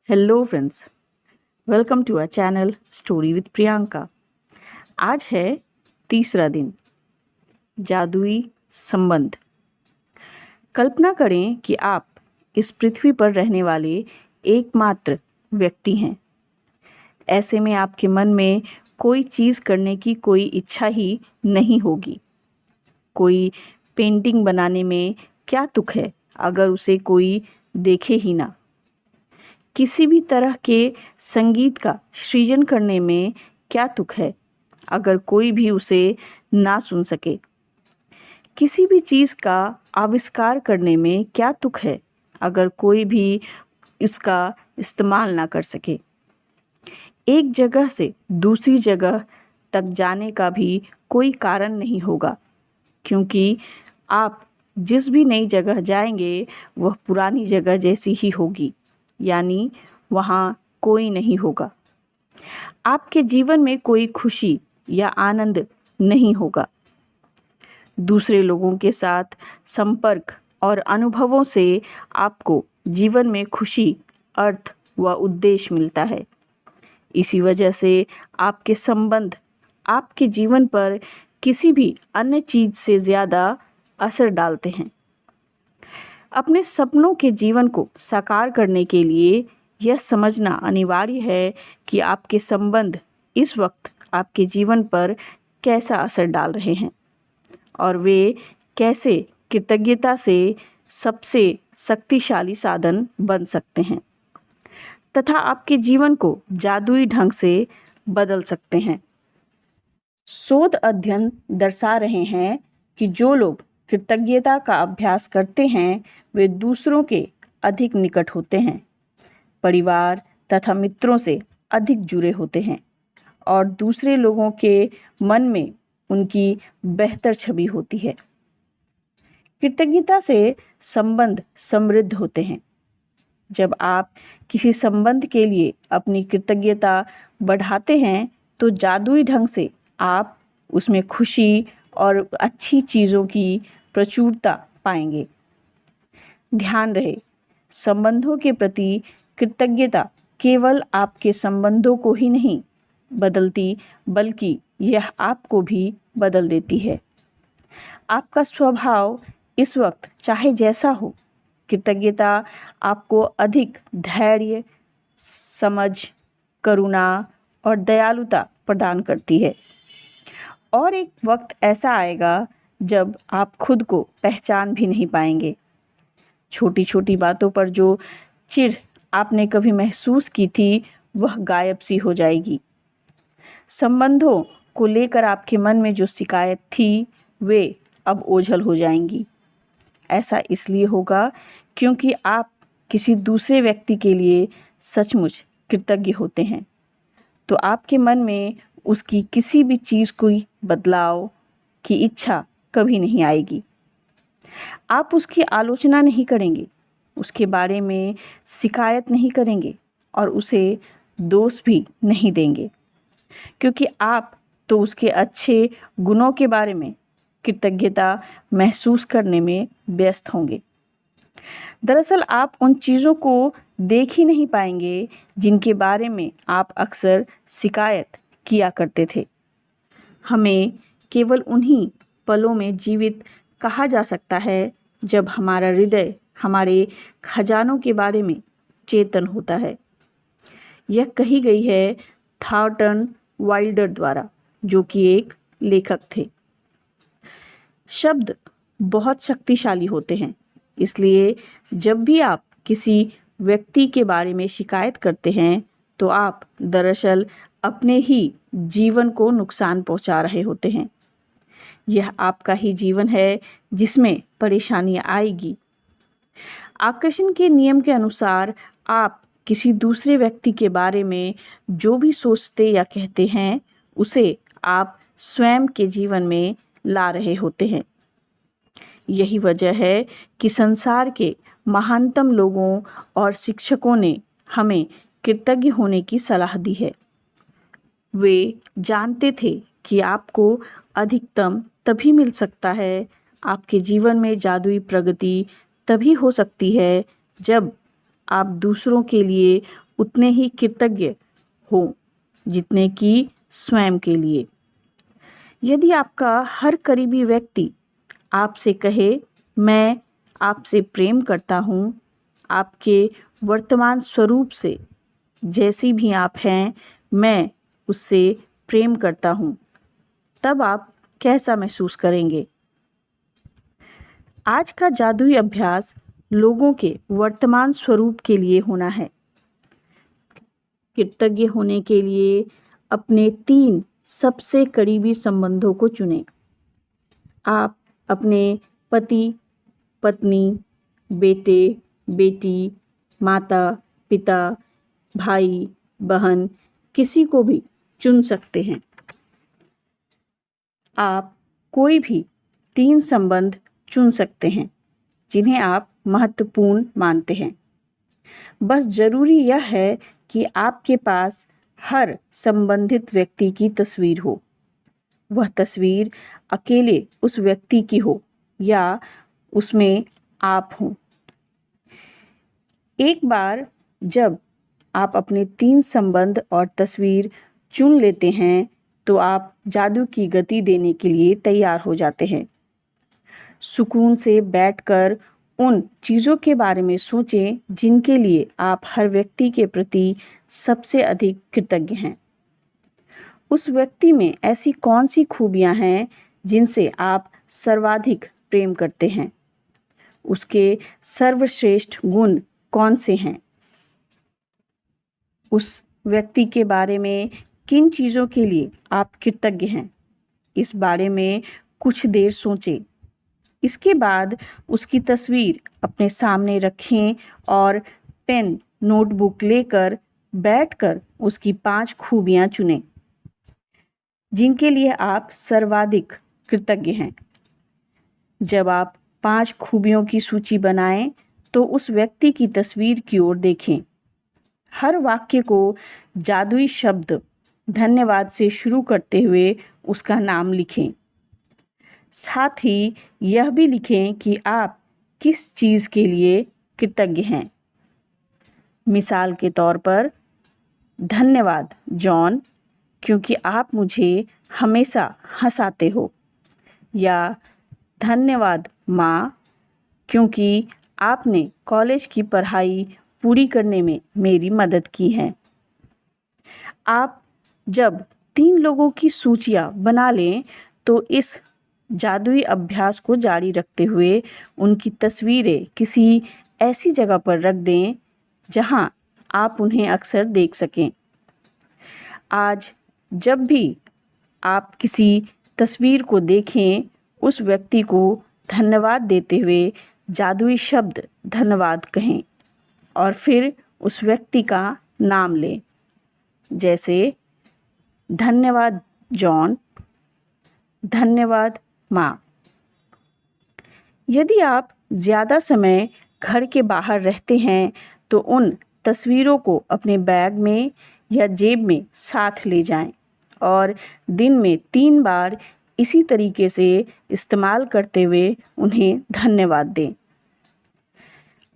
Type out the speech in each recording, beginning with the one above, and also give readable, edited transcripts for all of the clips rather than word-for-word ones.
Hello friends, welcome to our channel story with Priyanka. आज है तीसरा दिन, जादुई संबंध। कल्पना करें कि आप इस पृथ्वी पर रहने वाले एकमात्र व्यक्ति हैं। ऐसे में आपके मन में कोई चीज़ करने की कोई इच्छा ही नहीं होगी। कोई पेंटिंग बनाने में क्या तुक है अगर उसे कोई देखे ही ना। किसी भी तरह के संगीत का सृजन करने में क्या तुक है अगर कोई भी उसे ना सुन सके। किसी भी चीज़ का आविष्कार करने में क्या तुक है अगर कोई भी इसका इस्तेमाल ना कर सके। एक जगह से दूसरी जगह तक जाने का भी कोई कारण नहीं होगा, क्योंकि आप जिस भी नई जगह जाएंगे वह पुरानी जगह जैसी ही होगी, यानी वहाँ कोई नहीं होगा। आपके जीवन में कोई खुशी या आनंद नहीं होगा। दूसरे लोगों के साथ संपर्क और अनुभवों से आपको जीवन में खुशी, अर्थ व उद्देश्य मिलता है। इसी वजह से आपके संबंध आपके जीवन पर किसी भी अन्य चीज़ से ज़्यादा असर डालते हैं। अपने सपनों के जीवन को साकार करने के लिए यह समझना अनिवार्य है कि आपके संबंध इस वक्त आपके जीवन पर कैसा असर डाल रहे हैं और वे कैसे कृतज्ञता से सबसे शक्तिशाली साधन बन सकते हैं तथा आपके जीवन को जादुई ढंग से बदल सकते हैं। शोध अध्ययन दर्शा रहे हैं कि जो लोग कृतज्ञता का अभ्यास करते हैं वे दूसरों के अधिक निकट होते हैं, परिवार तथा मित्रों से अधिक जुड़े होते हैं और दूसरे लोगों के मन में उनकी बेहतर छवि होती है। कृतज्ञता से संबंध समृद्ध होते हैं। जब आप किसी संबंध के लिए अपनी कृतज्ञता बढ़ाते हैं तो जादुई ढंग से आप उसमें खुशी और अच्छी चीज़ों की प्रचुरता पाएंगे। ध्यान रहे, संबंधों के प्रति कृतज्ञता केवल आपके संबंधों को ही नहीं बदलती, बल्कि यह आपको भी बदल देती है। आपका स्वभाव इस वक्त चाहे जैसा हो, कृतज्ञता आपको अधिक धैर्य, समझ, करुणा और दयालुता प्रदान करती है। और एक वक्त ऐसा आएगा जब आप खुद को पहचान भी नहीं पाएंगे। छोटी छोटी बातों पर जो चिढ़ आपने कभी महसूस की थी वह गायब सी हो जाएगी। संबंधों को लेकर आपके मन में जो शिकायत थी वे अब ओझल हो जाएंगी। ऐसा इसलिए होगा क्योंकि आप किसी दूसरे व्यक्ति के लिए सचमुच कृतज्ञ होते हैं, तो आपके मन में उसकी किसी भी चीज़ कोई बदलाव की इच्छा कभी नहीं आएगी। आप उसकी आलोचना नहीं करेंगे, उसके बारे में शिकायत नहीं करेंगे और उसे दोष भी नहीं देंगे, क्योंकि आप तो उसके अच्छे गुणों के बारे में कृतज्ञता महसूस करने में व्यस्त होंगे। दरअसल आप उन चीज़ों को देख ही नहीं पाएंगे जिनके बारे में आप अक्सर शिकायत किया करते थे। हमें केवल उन्हीं पलों में जीवित कहा जा सकता है जब हमारा हृदय हमारे खजानों के बारे में चेतन होता है। यह कही गई है थॉर्नटन वाइल्डर द्वारा, जो कि एक लेखक थे। शब्द बहुत शक्तिशाली होते हैं, इसलिए जब भी आप किसी व्यक्ति के बारे में शिकायत करते हैं तो आप दरअसल अपने ही जीवन को नुकसान पहुंचा रहे होते हैं। यह आपका ही जीवन है जिसमें परेशानियां आएगी। आकर्षण के नियम के अनुसार आप किसी दूसरे व्यक्ति के बारे में जो भी सोचते या कहते हैं उसे आप स्वयं के जीवन में ला रहे होते हैं। यही वजह है कि संसार के महानतम लोगों और शिक्षकों ने हमें कृतज्ञ होने की सलाह दी है। वे जानते थे कि आपको अधिकतम तभी मिल सकता है, आपके जीवन में जादुई प्रगति तभी हो सकती है जब आप दूसरों के लिए उतने ही कृतज्ञ हो जितने कि स्वयं के लिए। यदि आपका हर करीबी व्यक्ति आपसे कहे मैं आपसे प्रेम करता हूँ, आपके वर्तमान स्वरूप से जैसी भी आप हैं मैं उससे प्रेम करता हूँ, तब आप कैसा महसूस करेंगे? आज का जादुई अभ्यास लोगों के वर्तमान स्वरूप के लिए होना है। कृतज्ञ होने के लिए अपने 3 सबसे करीबी संबंधों को चुनें। आप अपने पति, पत्नी, बेटे, बेटी, माता, पिता, भाई, बहन, किसी को भी चुन सकते हैं। आप कोई भी 3 संबंध चुन सकते हैं जिन्हें आप महत्वपूर्ण मानते हैं। बस ज़रूरी यह है कि आपके पास हर संबंधित व्यक्ति की तस्वीर हो। वह तस्वीर अकेले उस व्यक्ति की हो या उसमें आप हों। एक बार जब आप अपने 3 संबंध और तस्वीर चुन लेते हैं तो आप जादू की गति देने के लिए तैयार हो जाते हैं। सुकून से बैठकर उन चीज़ों के बारे में सोचें जिनके लिए आप हर व्यक्ति के प्रति सबसे अधिक कृतज्ञ हैं। उस व्यक्ति में ऐसी कौन सी खूबियां हैं जिनसे आप सर्वाधिक प्रेम करते हैं? उसके सर्वश्रेष्ठ गुण कौन से हैं? उस व्यक्ति के बारे में किन चीज़ों के लिए आप कृतज्ञ हैं? इस बारे में कुछ देर सोचें। इसके बाद उसकी तस्वीर अपने सामने रखें और पेन, नोटबुक लेकर बैठकर उसकी 5 खूबियां चुनें जिनके लिए आप सर्वाधिक कृतज्ञ हैं। जब आप 5 खूबियों की सूची बनाएं तो उस व्यक्ति की तस्वीर की ओर देखें। हर वाक्य को जादुई शब्द धन्यवाद से शुरू करते हुए उसका नाम लिखें। साथ ही यह भी लिखें कि आप किस चीज़ के लिए कृतज्ञ हैं। मिसाल के तौर पर, धन्यवाद जॉन, क्योंकि आप मुझे हमेशा हंसाते हो, या धन्यवाद माँ, क्योंकि आपने कॉलेज की पढ़ाई पूरी करने में मेरी मदद की है। आप जब 3 लोगों की सूचियाँ बना लें तो इस जादुई अभ्यास को जारी रखते हुए उनकी तस्वीरें किसी ऐसी जगह पर रख दें जहां आप उन्हें अक्सर देख सकें। आज जब भी आप किसी तस्वीर को देखें, उस व्यक्ति को धन्यवाद देते हुए जादुई शब्द धन्यवाद कहें और फिर उस व्यक्ति का नाम लें, जैसे धन्यवाद जॉन, धन्यवाद माँ। यदि आप ज़्यादा समय घर के बाहर रहते हैं तो उन तस्वीरों को अपने बैग में या जेब में साथ ले जाएं और दिन में 3 बार इसी तरीके से इस्तेमाल करते हुए उन्हें धन्यवाद दें।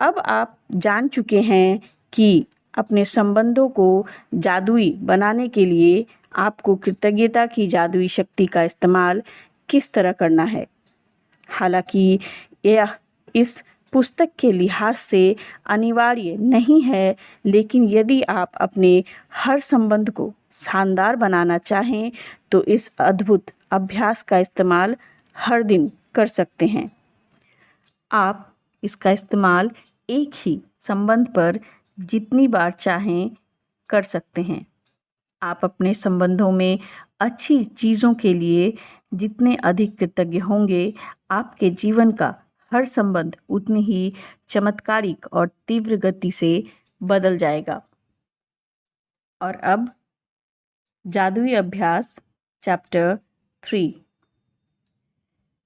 अब आप जान चुके हैं कि अपने संबंधों को जादुई बनाने के लिए आपको कृतज्ञता की जादुई शक्ति का इस्तेमाल किस तरह करना है। हालांकि यह इस पुस्तक के लिहाज से अनिवार्य नहीं है, लेकिन यदि आप अपने हर संबंध को शानदार बनाना चाहें तो इस अद्भुत अभ्यास का इस्तेमाल हर दिन कर सकते हैं। आप इसका इस्तेमाल एक ही संबंध पर जितनी बार चाहें कर सकते हैं। आप अपने संबंधों में अच्छी चीज़ों के लिए जितने अधिक कृतज्ञ होंगे, आपके जीवन का हर संबंध उतनी ही चमत्कारिक और तीव्र गति से बदल जाएगा। और अब जादुई अभ्यास चैप्टर 3,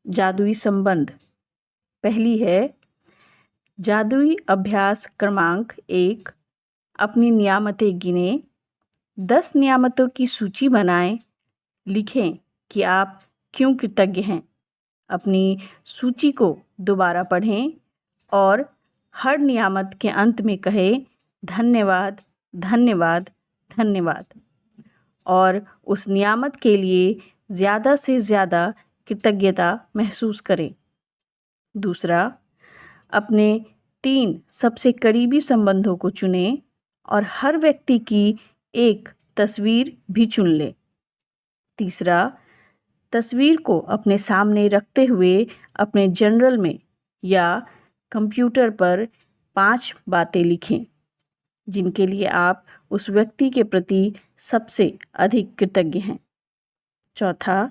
जादुई संबंध। पहली है जादुई अभ्यास क्रमांक 1, अपनी नियामतें गिनें। 10 नियामतों की सूची बनाएं। लिखें कि आप क्यों कृतज्ञ हैं। अपनी सूची को दोबारा पढ़ें और हर नियामत के अंत में कहें धन्यवाद धन्यवाद, धन्यवाद। और उस नियामत के लिए ज़्यादा से ज़्यादा कृतज्ञता महसूस करें। दूसरा, अपने 3 सबसे करीबी संबंधों को चुनें और हर व्यक्ति की एक तस्वीर भी चुन लें। तीसरा, तस्वीर को अपने सामने रखते हुए अपने जर्नल में या कंप्यूटर पर 5 बातें लिखें जिनके लिए आप उस व्यक्ति के प्रति सबसे अधिक कृतज्ञ हैं। चौथा,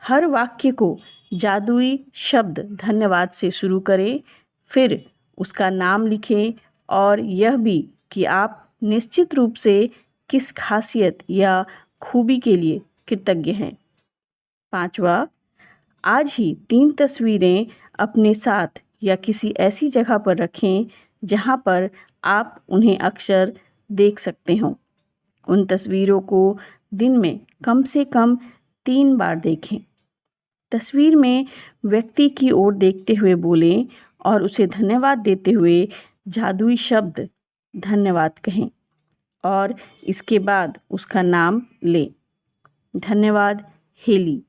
हर वाक्य को जादुई शब्द धन्यवाद से शुरू करें, फिर उसका नाम लिखें और यह भी कि आप निश्चित रूप से किस खासियत या खूबी के लिए कृतज्ञ हैं। पांचवा, आज ही 3 तस्वीरें अपने साथ या किसी ऐसी जगह पर रखें जहां पर आप उन्हें अक्सर देख सकते हों। उन तस्वीरों को दिन में कम से कम 3 बार देखें। तस्वीर में व्यक्ति की ओर देखते हुए बोलें और उसे धन्यवाद देते हुए जादुई शब्द धन्यवाद कहें और इसके बाद उसका नाम लें। धन्यवाद हेली।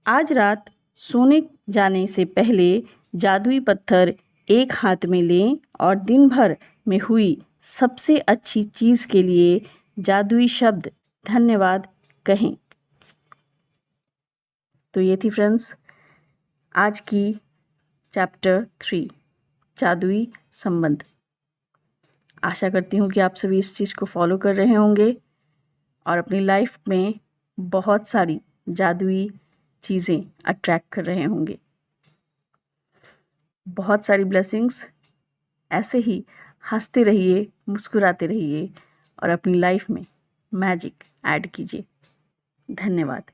आज रात सोने जाने से पहले जादुई पत्थर एक हाथ में लें और दिन भर में हुई सबसे अच्छी चीज़ के लिए जादुई शब्द धन्यवाद कहें। तो ये थी फ्रेंड्स आज की चैप्टर 3 जादुई संबंध। आशा करती हूँ कि आप सभी इस चीज़ को फॉलो कर रहे होंगे और अपनी लाइफ में बहुत सारी जादुई चीज़ें अट्रैक्ट कर रहे होंगे। बहुत सारी ब्लेसिंग्स। ऐसे ही हंसते रहिए, मुस्कुराते रहिए और अपनी लाइफ में मैजिक ऐड कीजिए। धन्यवाद।